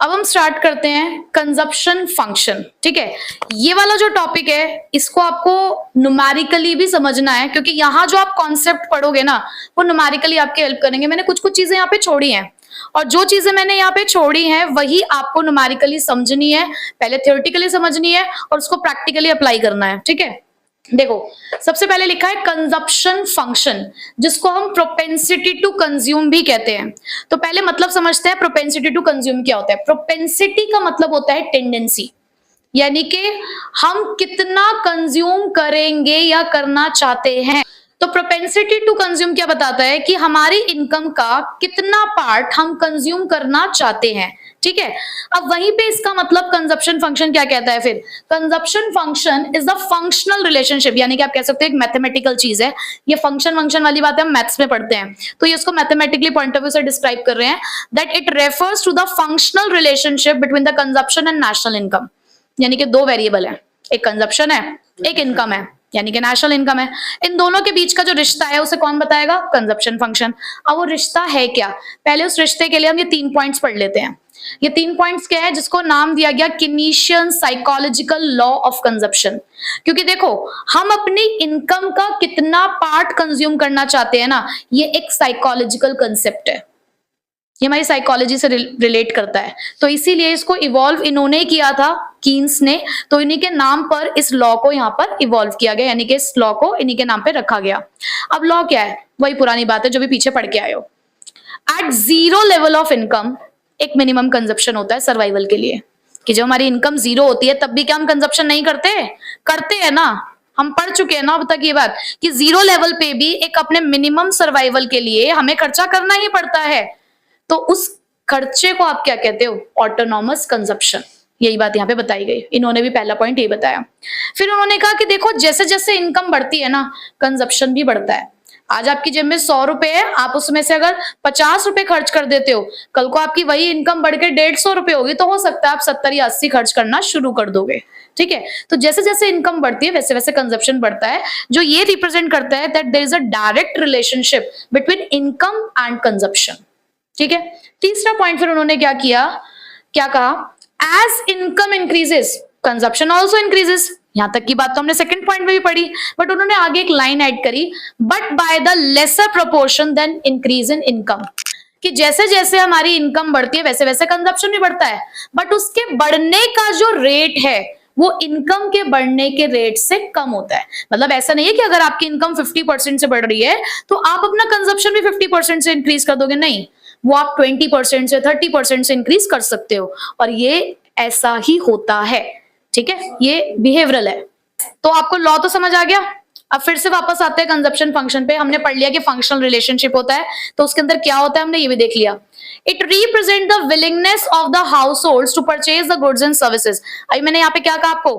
अब हम स्टार्ट करते हैं कंजप्शन फंक्शन। ठीक है, ये वाला जो टॉपिक है इसको आपको न्यूमेरिकली भी समझना है, क्योंकि यहाँ जो आप कॉन्सेप्ट पढ़ोगे ना वो न्यूमेरिकली आपकी हेल्प करेंगे। मैंने कुछ कुछ चीजें यहाँ पे छोड़ी हैं, और जो चीजें मैंने यहाँ पे छोड़ी हैं वही आपको न्यूमेरिकली समझनी है, पहले थ्योरेटिकली समझनी है और उसको प्रैक्टिकली अप्लाई करना है। ठीक है, देखो सबसे पहले लिखा है कंजप्शन फंक्शन, जिसको हम प्रोपेंसिटी टू कंज्यूम भी कहते हैं। तो पहले मतलब समझते हैं प्रोपेंसिटी टू कंज्यूम क्या होता है। प्रोपेंसिटी का मतलब होता है टेंडेंसी, यानी कि हम कितना कंज्यूम करेंगे या करना चाहते हैं। तो प्रोपेंसिटी टू कंज्यूम क्या बताता है कि हमारी इनकम का कितना पार्ट हम कंज्यूम करना चाहते हैं। ठीक है, अब वहीं पे इसका मतलब कंजप्शन फंक्शन क्या कहता है। फिर consumption function is the functional relationship, यानी कि आप कह सकते हो एक मैथमेटिकल चीज है। ये फंक्शन वाली बात हम मैथ्स में पढ़ते हैं, तो ये इसको मैथमेटिकली पॉइंट ऑफ व्यू से डिस्क्राइब कर रहे हैं, that it refers to the functional relationship between the consumption and national income. यानी कि दो वेरिएबल है, एक कंजप्शन है एक इनकम है, यानी कि नेशनल इनकम है। इन दोनों के बीच का जो रिश्ता है उसे कौन बताएगा, कंजप्शन फंक्शन। अब वो रिश्ता है क्या, पहले उस रिश्ते के लिए हम ये 3 पॉइंट्स पढ़ लेते हैं। ये 3 पॉइंट्स क्या है, जिसको नाम दिया गया Keynesian psychological law of consumption. क्योंकि देखो हम अपनी इनकम का कितना पार्ट कंज्यूम करना चाहते हैं ना, ये एक साइकोलॉजिकल कंसेप्ट है, ये हमारी साइकोलॉजी से रिलेट करता है। तो इसीलिए इसको इवॉल्व इन्होंने किया था, कीन्स ने, तो इन्हीं के नाम पर इस लॉ को यहाँ पर इवॉल्व किया गया, यानी कि इस लॉ को इन्हीं के नाम पे रखा गया। अब लॉ क्या है, वही पुरानी बात है जो भी पीछे पढ़ के आए हो। At zero level of income एक मिनिमम कंजप्शन होता है सर्वाइवल के लिए, कि जब हमारी इनकम जीरो होती है तब भी क्या हम कंजप्शन नहीं करते हैं ना। हम पढ़ चुके हैं ना अब तक ये बात कि जीरो लेवल पे भी एक अपने मिनिमम सर्वाइवल के लिए हमें खर्चा करना ही पड़ता है। तो उस खर्चे को आप क्या कहते हो, ऑटोनॉमस कंजप्शन। यही बात यहाँ पे बताई गई, इन्होंने भी पहला पॉइंट यही बताया। फिर उन्होंने कहा कि देखो जैसे जैसे इनकम बढ़ती है ना, कंजप्शन भी बढ़ता है। आज आपकी जेब में 100 रुपए है, आप उसमें से अगर 50 रुपए खर्च कर देते हो, कल को आपकी वही इनकम बढ़ के 150 रुपए होगी, तो हो सकता है आप 70 या 80 खर्च करना शुरू कर दोगे। ठीक है, तो जैसे जैसे इनकम बढ़ती है वैसे वैसे कंजप्शन बढ़ता है, जो ये रिप्रेजेंट करता है that there is a direct relationship between income and consumption. ठीक है, तीसरा पॉइंट फिर उन्होंने क्या किया, क्या कहा, as income increases consumption also increases. यहां तक की बात तो हमने सेकंड पॉइंट में भी पढ़ी, बट उन्होंने आगे एक लाइन ऐड करी, but by the lesser proportion than increase in income, कि जैसे जैसे हमारी इनकम बढ़ती है वैसे वैसे कंजप्शन भी बढ़ता है, बट उसके बढ़ने का जो रेट है वो इनकम के बढ़ने के रेट से कम होता है। मतलब ऐसा नहीं है कि अगर आपकी इनकम 50% से बढ़ रही है तो आप अपना कंजप्शन भी 50% से इंक्रीज कर दोगे, नहीं, वो आप 20% से 30% से इंक्रीज कर सकते हो, और ये ऐसा ही होता है। ठीक है, ये बिहेवियरल है। तो आपको लॉ तो समझ आ गया। अब फिर से वापस आते हैं कंजप्शन फंक्शन पे। हमने पढ़ लिया कि फंक्शनल रिलेशनशिप होता है, तो उसके अंदर क्या होता है हमने ये भी देख लिया। It represent the willingness of the household to purchase the goods and services. अभी मैंने यहाँ पे क्या कहा आपको,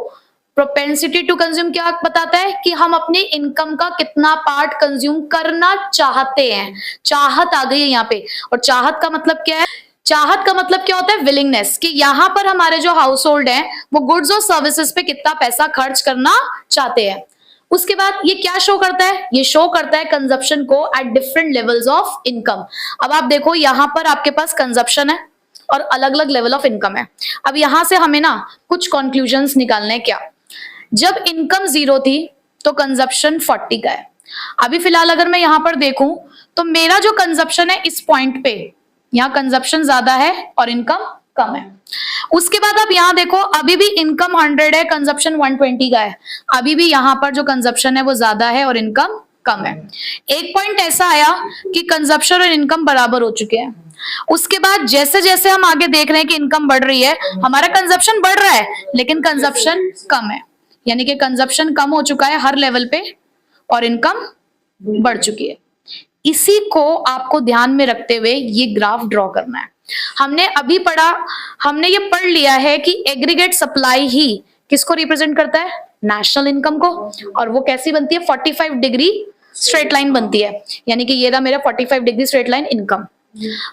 प्रोपेंसिटी टू कंज्यूम क्या बताता है कि हम अपनी इनकम का कितना पार्ट कंज्यूम करना चाहते हैं। चाहत आ गई है यहाँ पे, और चाहत का मतलब क्या है, चाहत का मतलब क्या होता है, विलिंगनेस, कि यहाँ पर हमारे जो हाउस होल्ड है वो गुड्स और सर्विसेज पे कितना पैसा खर्च करना चाहते हैं। उसके बाद ये क्या शो करता है, ये शो करता है कंजप्शन को at different levels of income. अब आप देखो यहाँ पर आपके पास कंजप्शन है और अलग अलग लेवल ऑफ इनकम है। अब यहां से हमें ना कुछ कंक्लूजन्स निकालने क्या, जब इनकम 0 थी तो कंजप्शन 40 का है। अभी फिलहाल अगर मैं यहां पर देखूं तो मेरा जो कंजप्शन है इस पॉइंट पे, यहाँ कंजप्शन ज्यादा है और इनकम कम है। उसके बाद आप यहाँ देखो, अभी भी इनकम 100 है, कंजप्शन 120 का है। अभी भी यहाँ पर जो कंजप्शन है वो ज्यादा है और इनकम कम है। एक पॉइंट ऐसा आया कि कंजप्शन और इनकम बराबर हो चुके हैं। उसके बाद जैसे जैसे हम आगे देख रहे हैं कि इनकम बढ़ रही है, हमारा कंजप्शन बढ़ रहा है लेकिन कंजप्शन कम है, यानी कि कंजप्शन कम हो चुका है हर लेवल पे और इनकम बढ़ चुकी है। इसी को आपको ध्यान में रखते हुए ये ग्राफ ड्रॉ करना है। हमने अभी पढ़ा, हमने ये पढ़ लिया है कि एग्रीगेट सप्लाई ही किसको रिप्रेजेंट करता है, नेशनल इनकम को, और वो कैसी बनती है, 45 डिग्री स्ट्रेट लाइन बनती है, यानी कि ये रहा मेरा 45 डिग्री स्ट्रेट लाइन इनकम।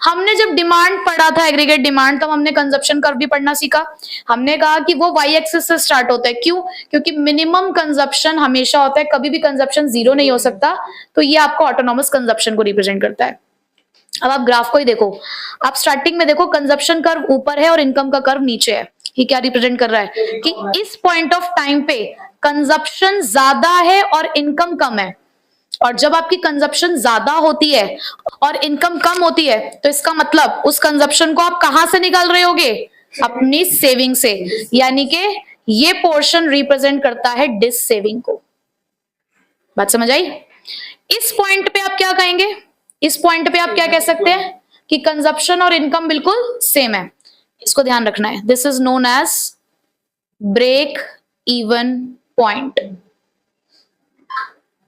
हमने जब डिमांड पढ़ा था, एग्रीगेट डिमांड, तब हमने कंजप्शन कर्व भी पढ़ना सीखा। हमने कहा कि वो वाई एक्सिस से स्टार्ट होता है, क्यों, क्योंकि मिनिमम कंजप्शन हमेशा होता है, कभी भी कंजप्शन 0 नहीं हो सकता। तो ये आपको ऑटोनॉमस कंजप्शन को रिप्रेजेंट करता है। अब आप ग्राफ को ही देखो, आप स्टार्टिंग में देखो कंजप्शन कर्व ऊपर है और इनकम का कर्व नीचे है। ये क्या रिप्रेजेंट कर रहा है कि इस पॉइंट ऑफ टाइम पे कंजप्शन ज्यादा है और इनकम कम है, और जब आपकी कंजप्शन ज्यादा होती है और इनकम कम होती है तो इसका मतलब उस कंजप्शन को आप कहां से निकाल रहे होगे, अपनी सेविंग से, यानी कि ये पोर्शन रिप्रेजेंट करता है डिस सेविंग को। बात समझ आई? इस पॉइंट पे आप क्या कहेंगे, इस पॉइंट पे आप क्या कह सकते हैं कि कंजप्शन और इनकम बिल्कुल सेम है। इसको ध्यान रखना है, this is known as break even point.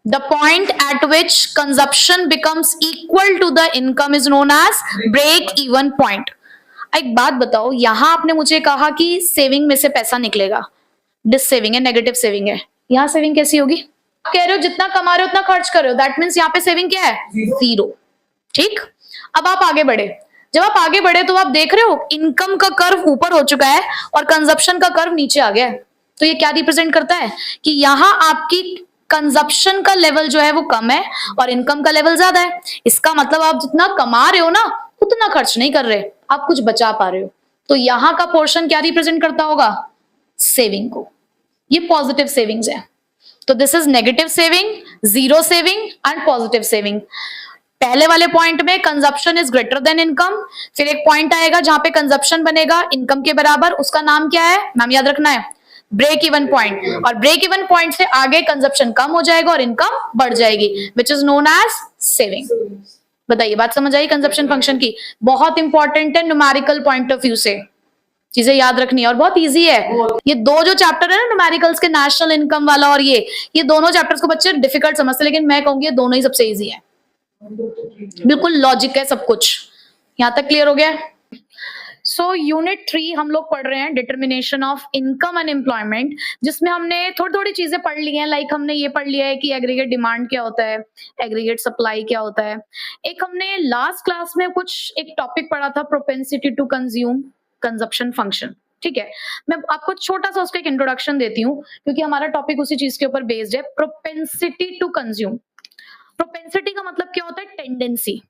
The point at which consumption becomes equal to the income is known as break even point. एक बात बताओ, यहां आपने मुझे कहा कि सेविंग में से पैसा निकलेगा, डिस सेविंग है, नेगेटिव सेविंग है, यहां सेविंग कैसी होगी? आप कह रहे हो जितना कमा रहे हो उतना खर्च कर रहे हो, दैट मीन्स यहाँ पे सेविंग क्या है? जीरो। ठीक, अब आप आगे बढ़े, जब आप आगे बढ़े तो आप देख रहे हो इनकम का कर्व ऊपर हो चुका है और कंजप्शन का कर्व नीचे आ गया है। तो ये क्या रिप्रेजेंट करता है कि यहां आपकी कंजप्शन का लेवल जो है वो कम है और इनकम का लेवल ज्यादा है। इसका मतलब आप जितना कमा रहे हो ना उतना खर्च नहीं कर रहे, आप कुछ बचा पा रहे हो। तो यहां का पोर्शन क्या रिप्रेजेंट करता होगा? सेविंग को। ये पॉजिटिव सेविंग्स है। तो this is negative saving, zero saving and positive saving. पहले वाले पॉइंट में consumption is greater than income, फिर एक पॉइंट आएगा जहां पे कंजप्शन बनेगा इनकम के बराबर, उसका नाम क्या है? नाम याद रखना है, ब्रेक इवन पॉइंट। और ब्रेक इवन पॉइंट से आगे कंजप्शन कम हो जाएगा और इनकम बढ़ जाएगी, which is known as saving. बताइए, बात समझ आई कंजप्शन फंक्शन की? बहुत इंपॉर्टेंट है न्यूमेरिकल पॉइंट ऑफ व्यू से, चीजें याद रखनी है और बहुत इजी है। ये दो जो चैप्टर है ना न्यूमेरिकल्स के, नेशनल इनकम वाला और ये दोनों चैप्टर्स को बच्चे डिफिकल्ट समझते, लेकिन मैं कहूंगी ये दोनों ही सबसे इजी है, बिल्कुल लॉजिक है सब कुछ। यहां तक क्लियर हो गया? सो यूनिट 3 हम लोग पढ़ रहे हैं determination of income and employment, जिसमें हमने थोड़ी थोड़ी चीजें पढ़ ली हैं। लाइक हमने ये पढ़ लिया है कि एग्रीगेट डिमांड क्या होता है, एग्रीगेट सप्लाई क्या होता है। एक हमने लास्ट क्लास में कुछ एक टॉपिक पढ़ा था, propensity to consume consumption function. ठीक है, मैं आपको छोटा सा उसका एक इंट्रोडक्शन देती हूँ क्योंकि हमारा टॉपिक उसी चीज के ऊपर बेस्ड है। प्रोपेंसिटी टू कंज्यूम, प्रोपेंसिटी का मतलब क्या होता है? टेंडेंसी,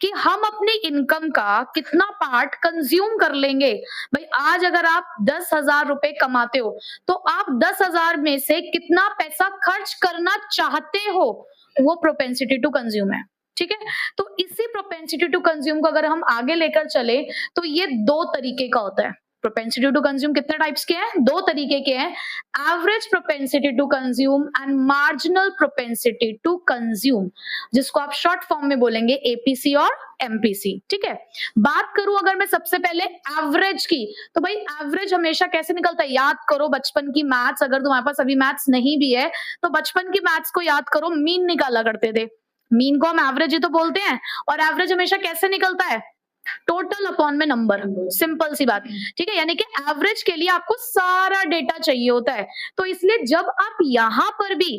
कि हम अपनी इनकम का कितना पार्ट कंज्यूम कर लेंगे। भाई आज अगर आप 10,000 रुपए कमाते हो तो आप 10,000 में से कितना पैसा खर्च करना चाहते हो, वो प्रोपेंसिटी टू कंज्यूम है। ठीक है, तो इसी प्रोपेंसिटी टू कंज्यूम को अगर हम आगे लेकर चले तो ये दो तरीके का होता है। प्रोपेंसिटी टू कंज्यूम कितने टाइप्स के हैं? दो तरीके के हैं, average propensity to consume and marginal propensity to consume, जिसको आप शॉर्ट फॉर्म में बोलेंगे एपीसी और एमपीसी। ठीक है, बात करूं अगर मैं सबसे पहले एवरेज की, तो भाई एवरेज हमेशा कैसे निकलता है? याद करो बचपन की मैथ्स, अगर तुम्हारे पास अभी मैथ्स नहीं भी है तो बचपन की मैथ्स को याद करो, मीन निकाला करते थे। मीन को हम एवरेज ही तो बोलते हैं, और एवरेज हमेशा कैसे निकलता है? टोटल अपॉन में नंबर, सिंपल सी बात। ठीक है, यानी कि एवरेज के लिए आपको सारा डेटा चाहिए होता है। तो इसलिए जब आप यहां पर भी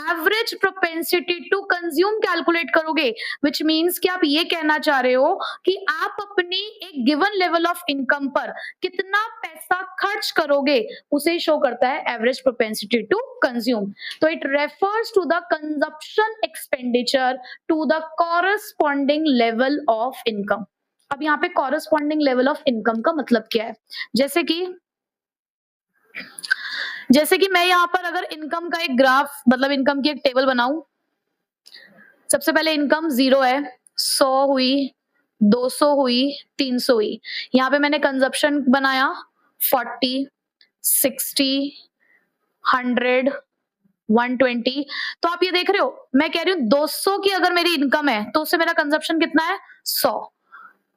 average propensity to consume calculate करोगे, विच मींस कि आप ये कहना चाह रहे हो कि आप अपनी एक गिवन लेवल ऑफ इनकम पर कितना पैसा खर्च करोगे, उसे शो करता है एवरेज प्रोपेंसिटी टू कंज्यूम। तो it refers to the consumption expenditure to the corresponding level of income. अब यहाँ पे कॉरस्पॉन्डिंग लेवल ऑफ इनकम का मतलब क्या है? जैसे कि मैं यहाँ पर अगर इनकम का एक ग्राफ, मतलब इनकम की एक टेबल बनाऊं, सबसे पहले इनकम 0 है, 100 हुई, 200 हुई, 300 हुई। यहाँ पे मैंने कंजप्शन बनाया 40, 60, 100, 120। तो आप ये देख रहे हो, मैं कह रही हूँ 200 की अगर मेरी इनकम है तो उससे मेरा कंजप्शन कितना है? 100।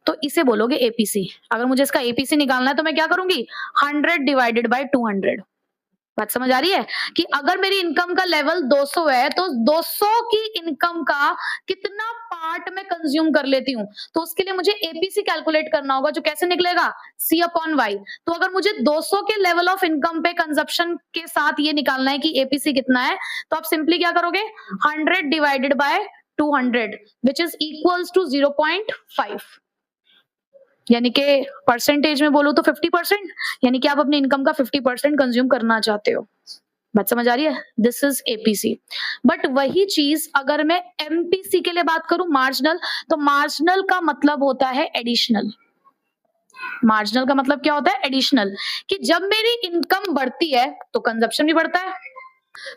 तो इसे बोलोगे एपीसी। अगर मुझे इसका एपीसी निकालना है तो मैं क्या करूंगी? 100 डिवाइडेड बाय 200। बात समझ आ रही है कि अगर मेरी इनकम का लेवल 200 है तो 200 की इनकम का कितना पार्ट मैं कंज्यूम कर लेती हूँ, तो उसके लिए मुझे एपीसी कैलकुलेट करना होगा, जो कैसे निकलेगा? C upon Y. तो अगर मुझे 200 के लेवल ऑफ इनकम पे कंजप्शन के साथ ये निकालना है कि एपीसी कितना है, तो आप सिंपली क्या करोगे? 100 divided by 200 which is equals to 0.5, यानी कि परसेंटेज में बोलो तो 50%, यानी कि आप अपनी इनकम का 50% कंज्यूम करना चाहते हो। बात समझ आ रही है? This is APC. बट वही चीज अगर मैं एमपीसी के लिए बात करूं, मार्जिनल, तो मार्जिनल का मतलब होता है एडिशनल। मार्जिनल का मतलब क्या होता है? एडिशनल, कि जब मेरी इनकम बढ़ती है तो कंजप्शन भी बढ़ता है।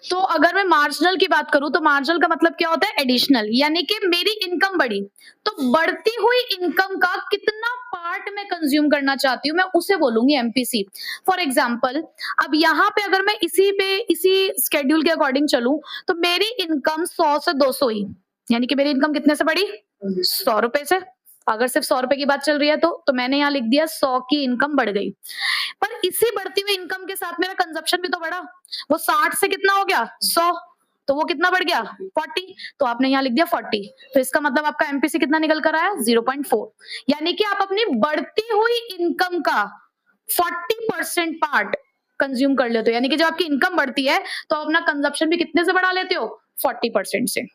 तो अगर मैं मार्जिनल की बात करूं तो मार्जिनल का मतलब क्या होता है? एडिशनल, यानी कि मेरी इनकम बढ़ी तो बढ़ती हुई इनकम का कितना पार्ट मैं कंज्यूम करना चाहती हूँ, मैं उसे बोलूंगी एमपीसी। फॉर एग्जाम्पल, अब यहाँ पे अगर मैं इसी स्केड्यूल के अकॉर्डिंग चलूं तो मेरी इनकम 100 से 200 ही, यानी कि मेरी इनकम कितने से बढ़ी? 100 रुपए से। अगर सिर्फ 100 रुपए की बात चल रही है तो मैंने यहाँ लिख दिया 100 की इनकम बढ़ गई। पर इसी बढ़ती हुई इनकम के साथ मेरा कंजप्शन भी तो बढ़ा। वो 60 से कितना हो गया? 100। तो वो कितना बढ़ गया? 40। तो आपने यहाँ लिख दिया 40। तो इसका मतलब आपका एमपीसी कितना निकल कर आया? 0.4। यानी कि आप अपनी बढ़ती हुई इनकम का 40% पार्ट कंज्यूम कर लेते हो। यानी कि जब आपकी इनकम बढ़ती है तो अपना कंजप्शन भी कितने से बढ़ा लेते हो? 40% से।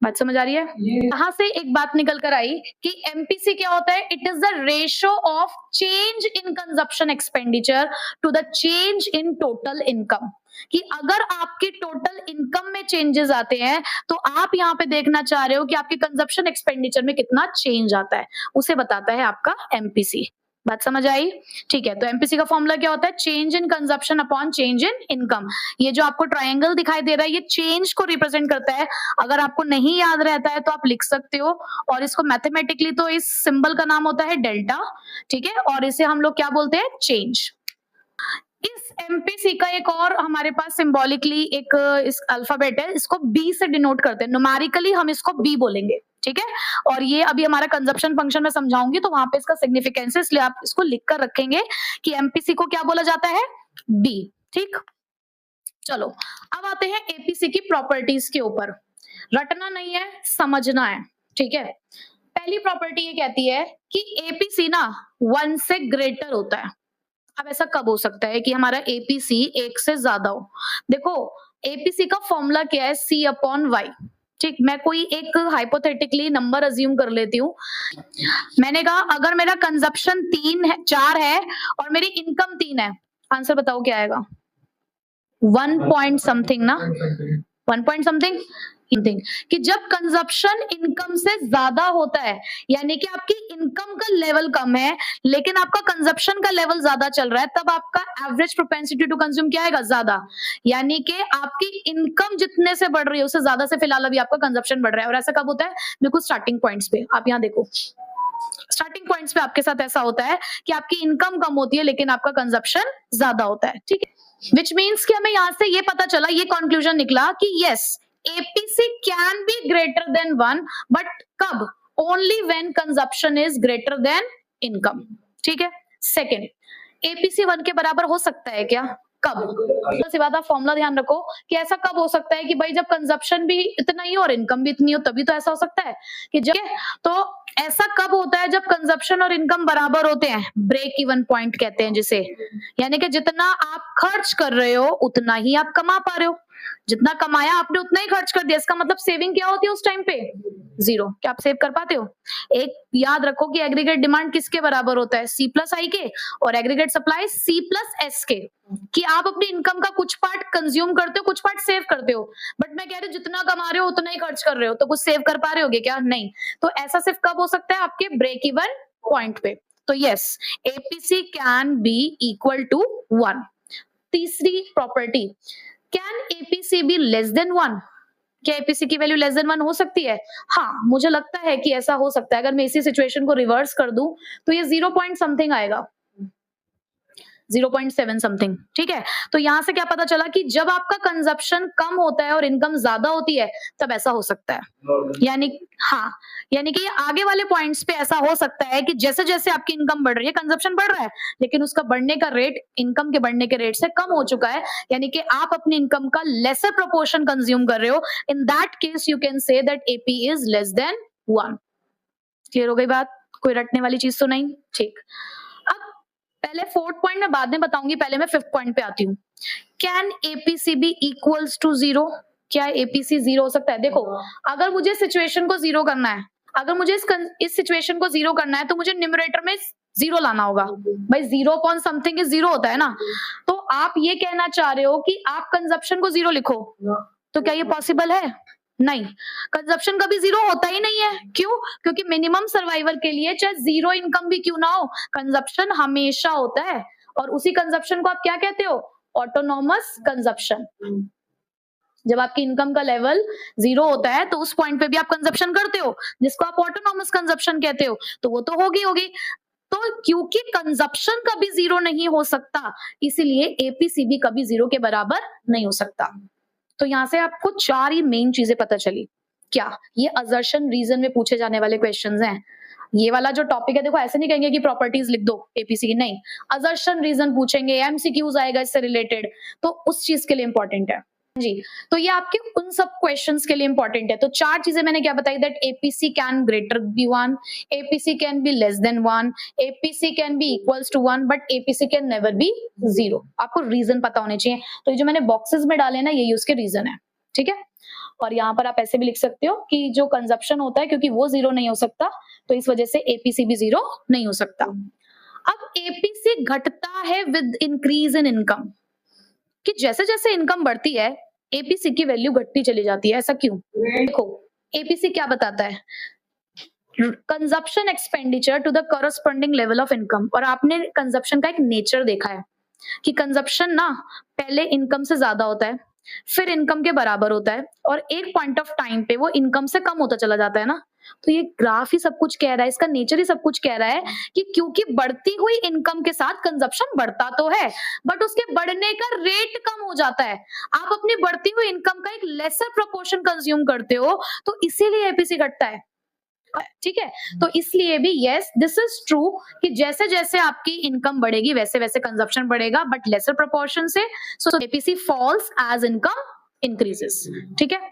बात समझ आ रही है? यहां से एक बात निकल कर आई कि एमपीसी क्या होता है? It is the ratio of change in consumption expenditure to the change in total income. कि अगर आपकी टोटल इनकम में चेंजेस आते हैं तो आप यहाँ पे देखना चाह रहे हो कि आपके कंजप्शन एक्सपेंडिचर में कितना चेंज आता है, उसे बताता है आपका एमपीसी। बात समझ आई? ठीक है, तो एमपीसी का फॉर्मूला क्या होता है? Change in consumption upon change in income. ये जो आपको ट्रायंगल दिखाई दे रहा है ये चेंज को रिप्रेजेंट करता है। अगर आपको नहीं याद रहता है तो आप लिख सकते हो, और इसको मैथमेटिकली तो इस सिंबल का नाम होता है डेल्टा, ठीक है, और इसे हम लोग क्या बोलते हैं? चेंज। इस एमपीसी का एक और हमारे पास सिंबॉलिकली एक इस अल्फाबेट है, इसको बी से डिनोट करते हैं। न्यूमेरिकली हम इसको बी बोलेंगे, ठीक है। और ये अभी हमारा कंजप्शन फंक्शन में समझाऊंगी तो वहां पे इसका सिग्निफिकेंस है, इसलिए आप इसको लिख कर रखेंगे कि एमपीसी को क्या बोला जाता है? बी। ठीक, चलो अब आते हैं एपीसी की प्रॉपर्टीज के ऊपर। रटना नहीं है, समझना है, ठीक है। पहली प्रॉपर्टी ये कहती है कि एपीसी ना 1 से ग्रेटर होता है। अब ऐसा कब हो सकता है कि हमारा एपीसी 1 से ज्यादा हो? देखो, एपीसी का फॉर्मूला क्या है? C upon Y. ठीक, मैं कोई एक हाइपोथेटिकली नंबर अज्यूम कर लेती हूँ। मैंने कहा अगर मेरा कंजप्शन 4 है और मेरी इनकम 3 है, आंसर बताओ क्या आएगा? 1 पॉइंट समथिंग ना, 1 पॉइंट समथिंग। कि जब कंजप्शन इनकम से ज्यादा होता है, यानी कि आपकी इनकम का लेवल कम है लेकिन आपका कंजप्शन का लेवल ज्यादा चल रहा है, तब आपका एवरेज प्रोपेंसिटी टू कंज्यूम क्या आएगा? ज्यादा। यानी कि आपकी इनकम जितने से बढ़ रही है उससे ज्यादा से फिलहाल अभी आपका कंजप्शन बढ़ रहा है। और ऐसा कब होता है? बिल्कुल स्टार्टिंग पॉइंट्स पे। आप यहाँ देखो, स्टार्टिंग पॉइंट्स पे आपके साथ ऐसा होता है कि आपकी इनकम कम होती है लेकिन आपका कंजप्शन ज्यादा होता है, ठीक है। विच मीन्स कि हमें यहां से ये पता चला, ये कंक्लूजन निकला कि yes, APC can be greater than 1, but कब? Only when consumption is greater than इनकम, ठीक है। सेकेंड, एपीसी 1 के बराबर हो सकता है क्या? कब? सी बात, आप फॉर्मूला ध्यान रखो कि ऐसा कब हो सकता है कि भाई जब कंजप्शन भी इतना ही और इनकम भी इतनी हो, तभी तो ऐसा हो सकता है कि जब, तो ऐसा कब होता है? जब कंजप्शन और इनकम बराबर होते हैं, ब्रेक इवन पॉइंट कहते हैं जिसे। यानी कि जितना आप खर्च कर रहे हो उतना ही आप कमा पा रहे हो, जितना कमाया आपने उतना ही खर्च कर दिया। इसका मतलब सेविंग क्या होती है उस टाइम पे? 0। क्या आप सेव कर पाते हो? एक याद रखो कि एग्रीगेट डिमांड किसके बराबर होता है? C प्लस आई के, और aggregate supply C plus S के। कि आप अपनी इनकम का कुछ पार्ट कंज्यूम करते हो, कुछ पार्ट सेव करते हो। बट मैं कह रही हूँ जितना कमा रहे हो उतना ही खर्च कर रहे हो, तो कुछ सेव कर पा रहे होगे क्या? नहीं। तो ऐसा सिर्फ कब हो सकता है? आपके ब्रेक इवन पॉइंट पे। तो yes, APC can be equal to 1। तीसरी property, can APC be less than 1? क्या एपीसी की वैल्यू लेस देन 1 हो सकती है? हाँ, मुझे लगता है कि ऐसा हो सकता है। अगर मैं इसी सिचुएशन को रिवर्स कर दूं तो ये 0 पॉइंट समथिंग आएगा, 0.7 समथिंग, ठीक है। तो यहां से क्या पता चला कि जब आपका कंजप्शन कम होता है और इनकम ज्यादा होती है तब ऐसा हो सकता है। यानी हाँ, यानी कि आगे वाले पॉइंट्स पे ऐसा हो सकता है कि जैसे जैसे आपकी इनकम बढ़ रही है, कंजप्शन बढ़ रहा है लेकिन उसका बढ़ने का रेट इनकम के बढ़ने के रेट से कम हो चुका है, यानी कि आप अपनी इनकम का लेसर प्रोपोर्शन कंज्यूम कर रहे हो। इन that case you can say that AP is less than 1। Clear हो गई बात? कोई रटने वाली चीज तो नहीं? ठीक, पहले 4th पॉइंट मैं बाद में बताऊंगी, पहले मैं 5th पॉइंट पे आती हूँ। Can APC be equals to 0? क्या एपीसी 0 हो सकता है? देखो, अगर मुझे सिचुएशन को 0 करना है अगर मुझे इस सिचुएशन को जीरो करना है तो मुझे न्यूमरेटर में जीरो लाना होगा। भाई zero upon something is zero होता है ना। तो आप ये कहना चाह रहे हो कि आप कंजप्शन को जीरो लिखो, तो क्या ये पॉसिबल है? नहीं, कंजप्शन कभी जीरो होता ही नहीं है। क्यों? क्योंकि मिनिमम सर्वाइवल के लिए चाहे जीरो इनकम भी क्यों ना हो, कंजप्शन हमेशा होता है। और उसी कंजप्शन को आप क्या कहते हो? Autonomous consumption. जब आपकी इनकम का लेवल जीरो होता है तो उस पॉइंट पे भी आप कंजप्शन करते हो, जिसको आप ऑटोनॉमस कंजप्शन कहते हो, तो वो तो होगी। तो क्योंकि कंजप्शन कभी जीरो नहीं हो सकता, इसीलिए एपीसीबी कभी जीरो के बराबर नहीं हो सकता। तो यहां से आपको चार ही मेन चीजें पता चली। क्या ये असर्शन रीजन में पूछे जाने वाले क्वेश्चंस हैं? ये वाला जो टॉपिक है, देखो ऐसे नहीं कहेंगे कि प्रॉपर्टीज लिख दो एपीसी की, नहीं, असर्शन रीजन पूछेंगे, एमसीक्यूज आएगा इससे रिलेटेड, तो उस चीज के लिए इंपॉर्टेंट है जी। तो ये आपके उन सब क्वेश्चंस के लिए इंपॉर्टेंट है। तो चार चीजें मैंने क्या बताई, that APC can greater be 1, APC can be less than 1, APC can be equals to 1, but APC can never be 0। आपको रीजन पता होने चाहिए। तो ये जो मैंने बॉक्सेस में डाले ना, यही उसके रीजन है, ठीक है। और यहाँ पर आप ऐसे भी लिख सकते हो कि जो कंजप्शन होता है, क्योंकि वो जीरो नहीं हो सकता, तो इस वजह से एपीसी भी जीरो नहीं हो सकता। अब एपीसी घटता है विद इंक्रीज इन इनकम, कि जैसे जैसे इनकम बढ़ती है एपीसी की वैल्यू घटती चली जाती है। ऐसा क्यों? देखो एपीसी क्या बताता है, consumption expenditure to the corresponding level of income. और आपने कंजप्शन का एक नेचर देखा है कि कंजप्शन ना पहले इनकम से ज्यादा होता है, फिर इनकम के बराबर होता है, और एक पॉइंट ऑफ टाइम पे वो इनकम से कम होता चला जाता है ना। तो ये ग्राफ ही सब कुछ कह रहा है, इसका नेचर ही सब कुछ कह रहा है कि क्योंकि बढ़ती हुई इनकम के साथ कंजप्शन बढ़ता तो है, बट उसके बढ़ने का रेट कम हो जाता है। आप अपनी बढ़ती हुई इनकम का एक लेसर प्रोपोर्शन कंज्यूम करते हो, तो इसीलिए एपीसी घटता है, ठीक है। तो इसलिए भी यस दिस इज ट्रू कि जैसे जैसे आपकी इनकम बढ़ेगी वैसे वैसे कंजप्शन बढ़ेगा, बट लेसर प्रोपोर्शन से। So APC falls as income increases, ठीक है।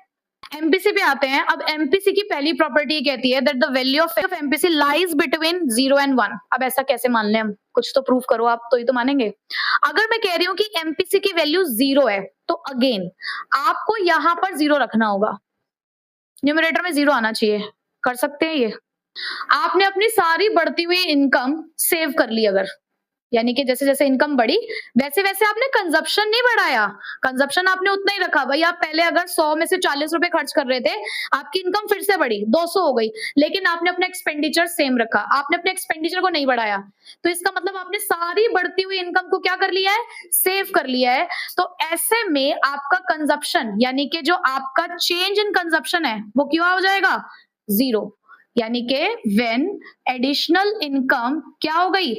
एमपीसी पे आते हैं। अब एमपीसी की पहली प्रॉपर्टी कहती है that the value of MPC lies between 0 and 1। अब ऐसा कैसे मान लें हम? कुछ तो प्रूफ करो आप, तो ही तो मानेंगे। अगर मैं कह रही हूँ कि एमपीसी की वैल्यू 0 है, तो अगेन आपको यहां पर 0 रखना होगा, न्यूमरेटर में 0 आना चाहिए। कर सकते हैं ये? आपने अपनी सारी बढ़ती हुई इनकम सेव कर ली अगर, यानी कि जैसे जैसे इनकम बढ़ी वैसे वैसे आपने कंजप्शन नहीं बढ़ाया, कंजप्शन आपने उतना ही रखा। भाई आप पहले अगर 100 में से 40 रुपए खर्च कर रहे थे, आपकी इनकम फिर से बढ़ी 200 हो गई, लेकिन आपने अपना एक्सपेंडिचर सेम रखा, आपने अपने एक्सपेंडिचर को नहीं बढ़ाया। तो इसका मतलब आपने सारी बढ़ती हुई इनकम को क्या कर लिया है? सेव कर लिया है। तो ऐसे में आपका कंजप्शन, यानी कि जो आपका चेंज इन कंजप्शन है, वो क्यों हो जाएगा? 0। यानी कि व्हेन एडिशनल इनकम क्या हो गई?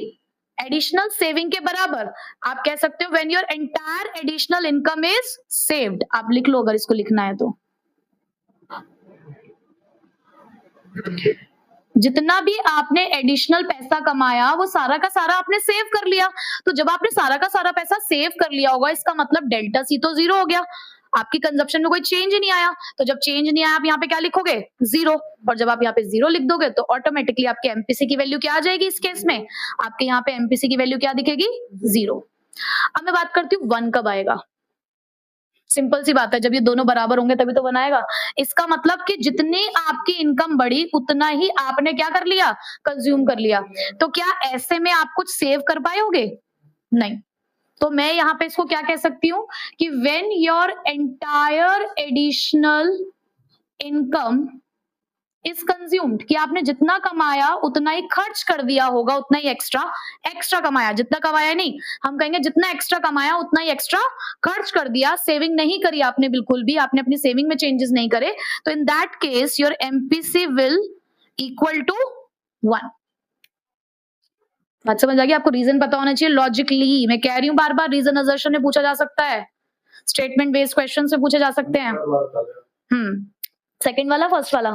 एडिशनल सेविंग के बराबर। आप कह सकते हो when your entire additional income is saved. आप लिख लो अगर इसको लिखना है तो। जितना भी आपने एडिशनल पैसा कमाया वो सारा का सारा आपने सेव कर लिया। तो जब आपने सारा का सारा पैसा सेव कर लिया होगा, इसका मतलब डेल्टा सी तो 0 हो गया, आपकी कंजप्शन में कोई चेंज ही नहीं आया। तो जब चेंज नहीं आया, आप यहाँ पे क्या लिखोगे? 0। और जब आप यहाँ पे 0 लिख दोगे तो ऑटोमेटिकली आपके एमपीसी की वैल्यू क्या आ जाएगी? इस केस में आपके यहाँ पे एमपीसी की वैल्यू क्या दिखेगी? 0। अब मैं बात करती हूँ 1 कब आएगा। सिंपल सी बात है, जब ये दोनों बराबर होंगे तभी तो 1 आएगा। इसका मतलब कि जितनी आपकी इनकम बढ़ी उतना ही आपने क्या कर लिया? कंज्यूम कर लिया। तो क्या ऐसे में आप कुछ सेव कर पाओगे? नहीं। तो मैं यहाँ पे इसको क्या कह सकती हूँ कि when your entire additional income is consumed, कि आपने जितना कमाया उतना ही खर्च कर दिया होगा, उतना ही एक्स्ट्रा कमाया, जितना कमाया नहीं, हम कहेंगे जितना एक्स्ट्रा कमाया उतना ही एक्स्ट्रा खर्च कर दिया। सेविंग नहीं करी आपने, बिल्कुल भी आपने अपनी सेविंग में चेंजेस नहीं करे। तो in that case your MPC will equal to 1। बात समझ आ गई? आपको रीजन पता होना चाहिए लॉजिकली। मैं कह रही हूँ बार बार, रीजन असर्शन में पूछा जा सकता है, स्टेटमेंट बेस्ड क्वेश्चन से पूछे जा सकते हैं। सेकंड वाला, फर्स्ट वाला?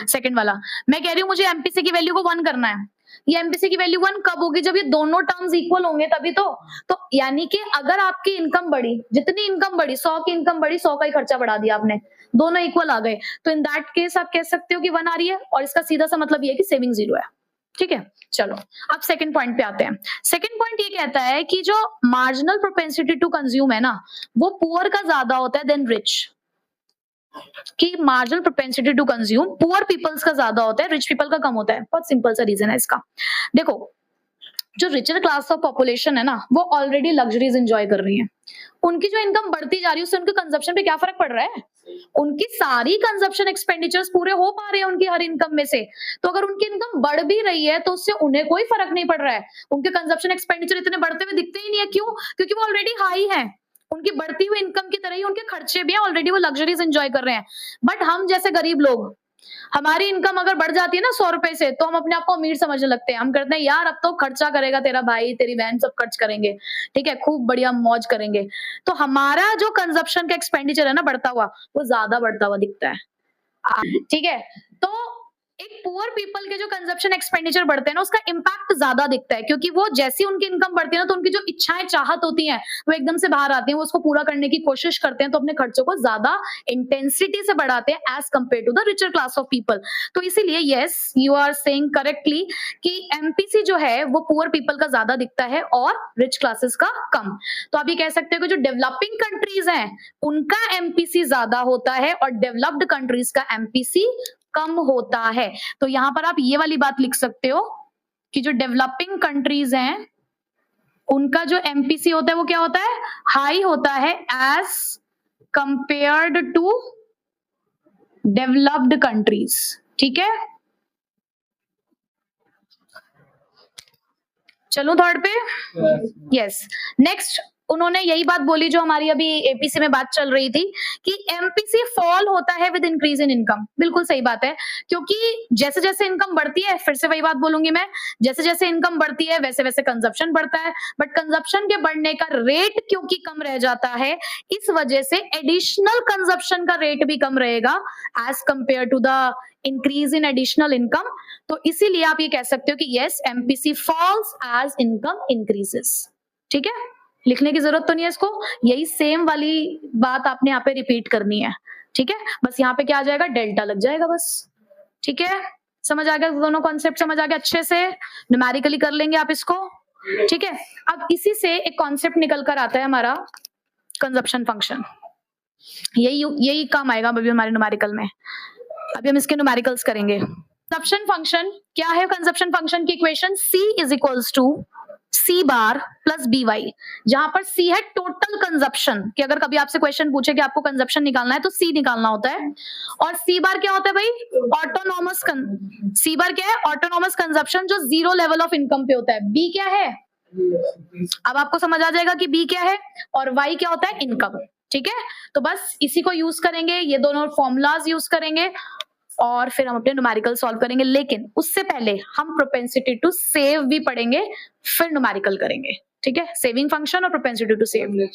सेकंड वाला। मैं कह रही हूँ मुझे एमपीसी की वैल्यू को 1 करना है। ये एमपीसी की वैल्यू 1 कब होगी? जब ये दोनों टर्म्स इक्वल होंगे तभी तो यानी कि अगर आपकी इनकम बढ़ी, जितनी इनकम बढ़ी, 100 की इनकम बढ़ी, 100 का ही खर्चा बढ़ा दिया आपने, दोनों इक्वल आ गए, तो इन दैट केस आप कह सकते हो कि 1 आ रही है। और इसका सीधा सा मतलब ये है कि सेविंग 0 है, ठीक है। चलो अब सेकंड पॉइंट पे आते हैं। सेकंड पॉइंट ये कहता है कि जो मार्जिनल प्रोपेंसिटी टू कंज्यूम है ना, वो पुअर का ज्यादा होता है देन रिच। कि marginal propensity to consume poor peoples का ज्यादा होता है, रिच पीपल का कम होता है। बहुत सिंपल सा रीजन है इसका। देखो, जो रिचर क्लास ऑफ पॉपुलेशन है ना, वो ऑलरेडी लग्जरीज एंजॉय कर रही है। उनकी जो इनकम बढ़ती जा रही है उससे उनके कंजप्शन पे क्या फर्क पड़ रहा है? उनकी सारी कंजप्शन एक्सपेंडिचर्स पूरे हो पा रहे हैं उनकी हर इनकम में से। तो अगर उनकी इनकम बढ़ भी रही है तो उससे उन्हें कोई फर्क नहीं पड़ रहा है। उनके कंजप्शन एक्सपेंडिचर इतने बढ़ते हुए दिखते ही नहीं है। क्यों? क्योंकि वो ऑलरेडी हाई है। उनकी बढ़ती हुई इनकम की तरह ही उनके खर्चे भी हैं, ऑलरेडी वो लग्जरीज एंजॉय कर रहे हैं। बट हम जैसे गरीब लोग, हमारी इनकम अगर बढ़ जाती है ना 100 रुपए से, तो हम अपने आप को अमीर समझने लगते हैं। हम करते हैं यार अब तो खर्चा करेगा तेरा भाई, तेरी बहन, सब खर्च करेंगे, ठीक है, खूब बढ़िया मौज करेंगे। तो हमारा जो कंजप्शन का एक्सपेंडिचर है ना बढ़ता हुआ, वो ज्यादा बढ़ता हुआ दिखता है। ठीक है, तो एक पुअर पीपल के जो कंजप्शन एक्सपेंडिचर बढ़ते हैं ना, उसका इंपैक्ट ज्यादा दिखता है, क्योंकि वो जैसी उनकी इनकम बढ़ती है ना, तो उनकी जो इच्छाएं चाहत होती हैं वो एकदम से बाहर आती हैं, वो उसको पूरा करने की कोशिश करते हैं, तो अपने खर्चों को ज्यादा इंटेंसिटी से बढ़ाते हैं as compare to the richer class of people. तो इसीलिए yes, you are saying correctly कि एमपीसी जो है वो पुअर पीपल का ज्यादा दिखता है और रिच क्लासेस का कम। तो आप ये कह सकते हो कि जो डेवलपिंग कंट्रीज हैं उनका एमपीसी ज्यादा होता है और डेवलप्ड कंट्रीज का एमपीसी कम होता है। तो यहां पर आप ये वाली बात लिख सकते हो कि जो डेवलपिंग कंट्रीज हैं उनका जो एमपीसी होता है वो क्या होता है? हाई होता है as compared to developed countries. ठीक है, चलो थर्ड पे। यस, नेक्स्ट उन्होंने यही बात बोली जो हमारी अभी एपीसी में बात चल रही थी कि एमपीसी फॉल होता है विद इंक्रीज इन इनकम। बिल्कुल सही बात है, क्योंकि जैसे जैसे इनकम बढ़ती है, फिर से वही बात बोलूंगी मैं, जैसे जैसे इनकम बढ़ती है वैसे वैसे कंजप्शन बढ़ता है। बट कंजप्शन के बढ़ने का रेट क्योंकि कम रह जाता है, इस वजह से एडिशनल कंजप्शन का रेट भी कम रहेगा as compare to the increase in additional income. तो इसीलिए आप ये कह सकते हो कि yes, MPC falls as income increases. ठीक है, लिखने की जरूरत तो नहीं है इसको, यही सेम वाली बात आपने यहाँ पे रिपीट करनी है। ठीक है, बस यहाँ पे क्या आ जाएगा? डेल्टा लग जाएगा बस। ठीक है, समझ आ गया? दोनों कॉन्सेप्ट समझ आ गया अच्छे से? न्यूमेरिकली कर लेंगे आप इसको। ठीक है, अब इसी से एक कॉन्सेप्ट निकल कर आता है हमारा कंजप्शन फंक्शन। यही काम आएगा अभी हमारे न्यूमेरिकल में। अभी हम इसके न्यूमेरिकल्स करेंगे। कंजप्शन फंक्शन क्या है? कंजप्शन फंक्शन की equation C is equals to C bar plus BY, जहां पर C है टोटल कंजप्शन, कि अगर कभी आपसे क्वेश्चन पूछे कि आपको कंजप्शन निकालना है तो C निकालना होता है। और C बार क्या होता है भाई? ऑटोनॉमस। C बार क्या है? ऑटोनॉमस कंजप्शन, जो जीरो लेवल ऑफ इनकम पे होता है। B क्या है? अब आपको समझ आ जाएगा कि B क्या है, और Y क्या होता है? इनकम। ठीक है, तो बस इसी को यूज करेंगे, ये दोनों फॉर्मूलाज यूज करेंगे और फिर हम अपने न्यूमेरिकल सॉल्व करेंगे। लेकिन उससे पहले हम प्रोपेंसिटी टू सेव भी पढ़ेंगे, फिर न्यूमेरिकल करेंगे। ठीक है, सेविंग फंक्शन और प्रोपेंसिटी टू सेव।